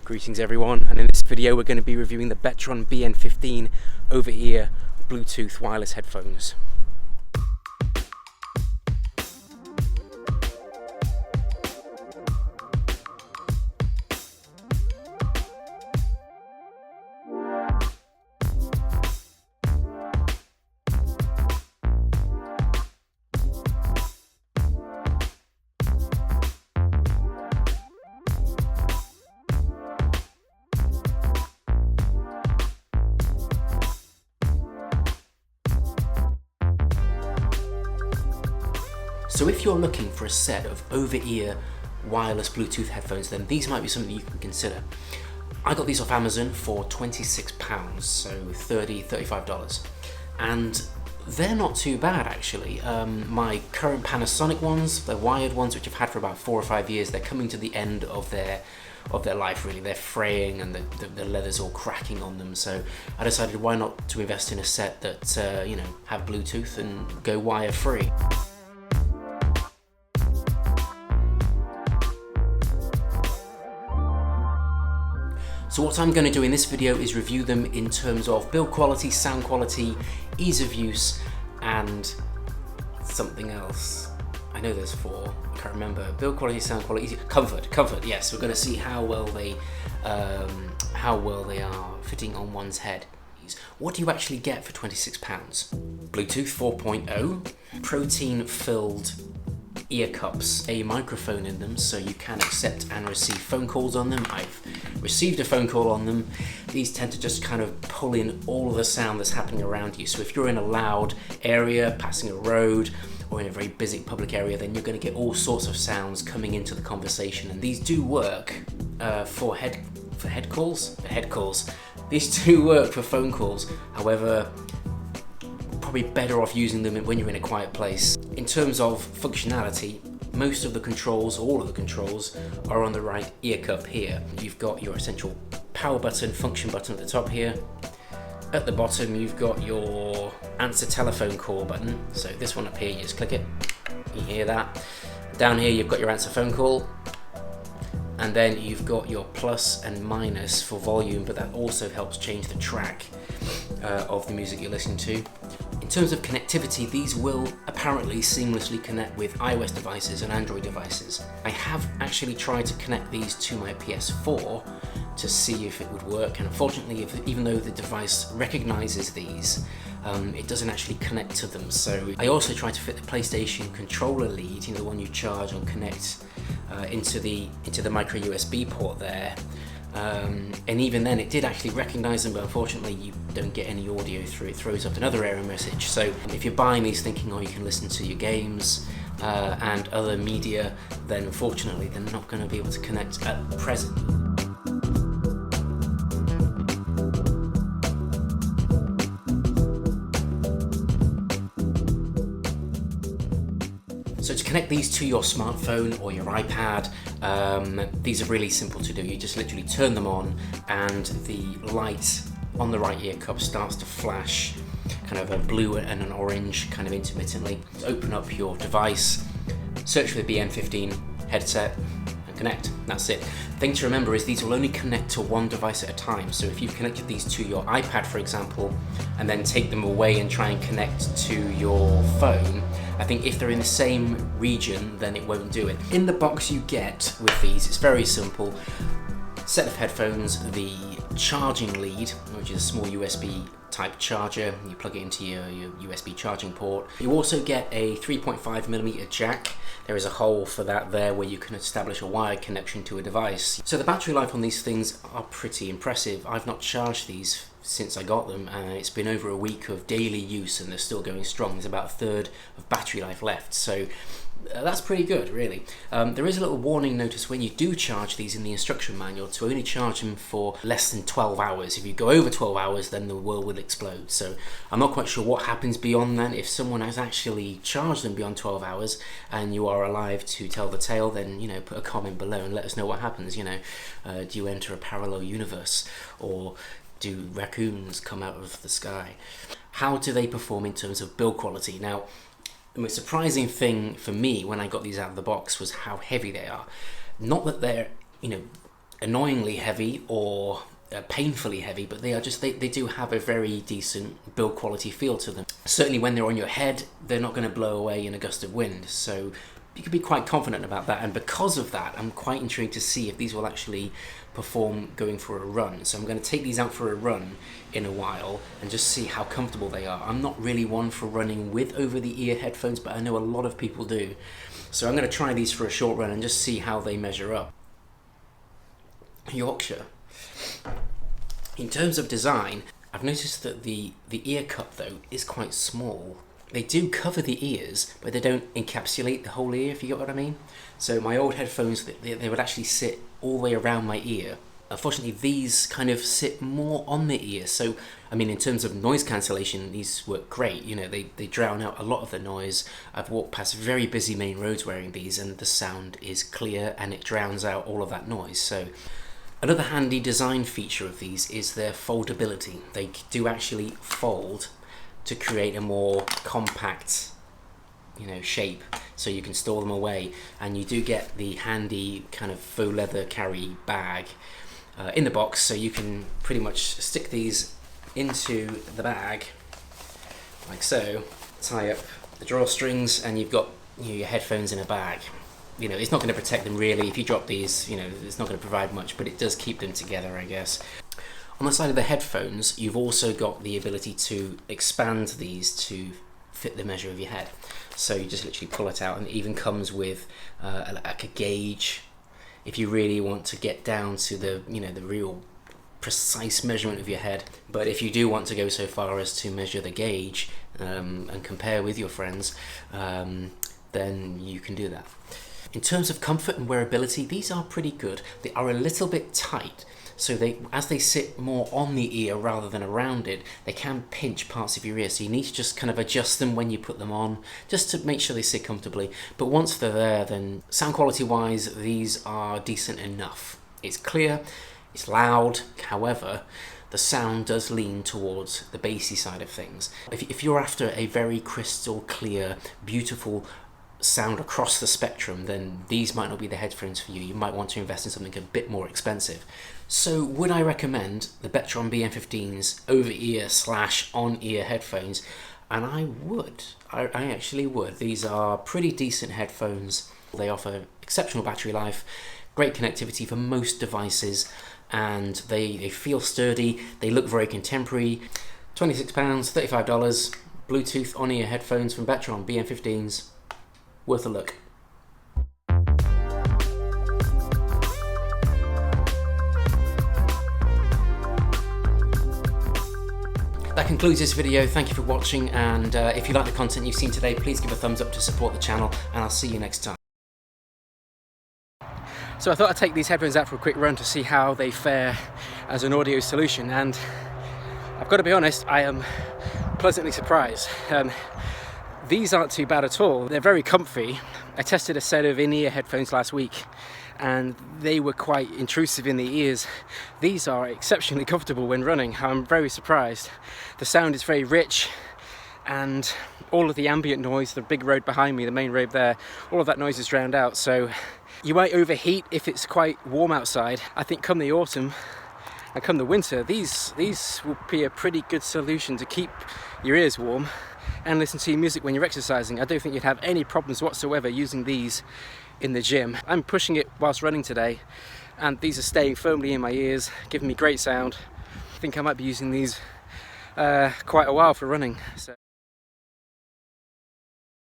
Greetings everyone, and in this video we're going to be reviewing the Betron BN15 over-ear Bluetooth wireless headphones. So if you're looking for a set of over-ear wireless Bluetooth headphones, then these might be something you can consider. I got these off Amazon for £26, so $35. And they're not too bad actually. My current Panasonic ones, the wired ones, which I've had for about 4 or 5 years, they're coming to the end of their life really. They're fraying and the leather's all cracking on them, so I decided why not to invest in a set that have Bluetooth and go wire free. So what I'm going to do in this video is review them in terms of build quality, sound quality, ease of use, and something else. I know there's 4, I can't remember. Build quality, sound quality, comfort, yes. We're going to see how well they are fitting on one's head. What do you actually get for £26? Bluetooth 4.0, protein-filled ear cups, a microphone in them so you can accept and receive phone calls on them. I've received a phone call on them. These tend to just kind of pull in all of the sound that's happening around you. So if you're in a loud area, passing a road, or in a very busy public area, then you're going to get all sorts of sounds coming into the conversation. And these do work for head calls. These do work for phone calls. However, probably better off using them when you're in a quiet place. In terms of functionality, most of the controls, all of the controls, are on the right ear cup here. You've got your essential power button, function button at the top here. At the bottom you've got your answer telephone call button. So this one up here, you just click it, you hear that. Down here you've got your answer phone call. And then you've got your plus and minus for volume, but that also helps change the track of the music you're listening to. In terms of connectivity, these will apparently seamlessly connect with iOS devices and Android devices. I have actually tried to connect these to my PS4 to see if it would work, and unfortunately, even though the device recognizes these, it doesn't actually connect to them. So I also tried to fit the PlayStation controller lead, the one you charge and connect into the micro USB port there. And even then it did actually recognize them, but unfortunately you don't get any audio through. It throws up another error message. So if you're buying these thinking, oh, you can listen to your games and other media, then unfortunately they're not going to be able to connect at present. So to connect these to your smartphone or your iPad, these are really simple to do. You just literally turn them on and the light on the right ear cup starts to flash kind of a blue and an orange kind of intermittently. Open up your device, search for the BN15 headset and connect. That's it. The thing to remember is these will only connect to one device at a time. So if you've connected these to your iPad, for example, and then take them away and try and connect to your phone, I think if they're in the same region, then it won't do it. In the box you get with these, it's very simple. Set of headphones, the charging lead, which is a small USB type charger. You plug it into your USB charging port. You also get a 3.5mm jack. There is a hole for that there where you can establish a wired connection to a device. So the battery life on these things are pretty impressive. I've not charged these since I got them, and it's been over a week of daily use and they're still going strong. There's about a third of battery life left, so that's pretty good, really. There is a little warning notice when you do charge these in the instruction manual to only charge them for less than 12 hours. If you go over 12 hours, then the world will explode. So I'm not quite sure what happens beyond that. If someone has actually charged them beyond 12 hours and you are alive to tell the tale, then, put a comment below and let us know what happens. Do you enter a parallel universe, or do raccoons come out of the sky? How do they perform in terms of build quality? Now, the most surprising thing for me when I got these out of the box was how heavy they are. Not that they're, annoyingly heavy or painfully heavy, but they do have a very decent build quality feel to them. Certainly when they're on your head, they're not going to blow away in a gust of wind, so you can be quite confident about that. And because of that, I'm quite intrigued to see if these will actually perform going for a run. So I'm going to take these out for a run in a while and just see how comfortable they are. I'm not really one for running with over-the-ear headphones, but I know a lot of people do. So I'm going to try these for a short run and just see how they measure up. Yorkshire. In terms of design, I've noticed that the ear cup though is quite small. They do cover the ears, but they don't encapsulate the whole ear, if you get what I mean. So my old headphones, they would actually sit all the way around my ear. Unfortunately, these kind of sit more on the ear. So, I mean, in terms of noise cancellation, these work great. You know, they drown out a lot of the noise. I've walked past very busy main roads wearing these, and the sound is clear and it drowns out all of that noise. So, another handy design feature of these is their foldability. They do actually fold to create a more compact, you know, shape, so you can store them away, and you do get the handy kind of faux leather carry bag in the box, so you can pretty much stick these into the bag like so, tie up the drawstrings, and you've got, you know, your headphones in a bag. You know, it's not going to protect them really. If you drop these, you know, it's not going to provide much, but it does keep them together, I guess. On the side of the headphones, you've also got the ability to expand these to fit the measure of your head. So you just literally pull it out, and it even comes with like a gauge if you really want to get down to the, you know, the real precise measurement of your head. But if you do want to go so far as to measure the gauge and compare with your friends, then you can do that. In terms of comfort and wearability, these are pretty good. They are a little bit tight, so as they sit more on the ear rather than around it, they can pinch parts of your ear, so you need to just kind of adjust them when you put them on, just to make sure they sit comfortably. But once they're there, then sound quality wise, these are decent enough. It's clear, it's loud, however, the sound does lean towards the bassy side of things. If you're after a very crystal clear, beautiful sound across the spectrum, then these might not be the headphones for you. You might want to invest in something a bit more expensive. So would I recommend the Betron BN15's over-ear / on-ear headphones? And I would. I actually would. These are pretty decent headphones. They offer exceptional battery life, great connectivity for most devices, and they feel sturdy. They look very contemporary. £26, $35, Bluetooth on-ear headphones from Betron BN15s. Worth a look. That concludes this video. Thank you for watching, and if you like the content you've seen today, please give a thumbs up to support the channel, and I'll see you next time. So I thought I'd take these headphones out for a quick run to see how they fare as an audio solution, and I've got to be honest, I am pleasantly surprised. These aren't too bad at all. They're very comfy. I tested a set of in-ear headphones last week, and they were quite intrusive in the ears. These are exceptionally comfortable when running. I'm very surprised. The sound is very rich, and all of the ambient noise, the big road behind me, the main road there, all of that noise is drowned out. So you might overheat if it's quite warm outside. I think come the autumn and come the winter, these will be a pretty good solution to keep your ears warm and listen to your music when you're exercising. I don't think you'd have any problems whatsoever using these in the gym. I'm pushing it whilst running today, and these are staying firmly in my ears, giving me great sound. I think I might be using these quite a while for running. So.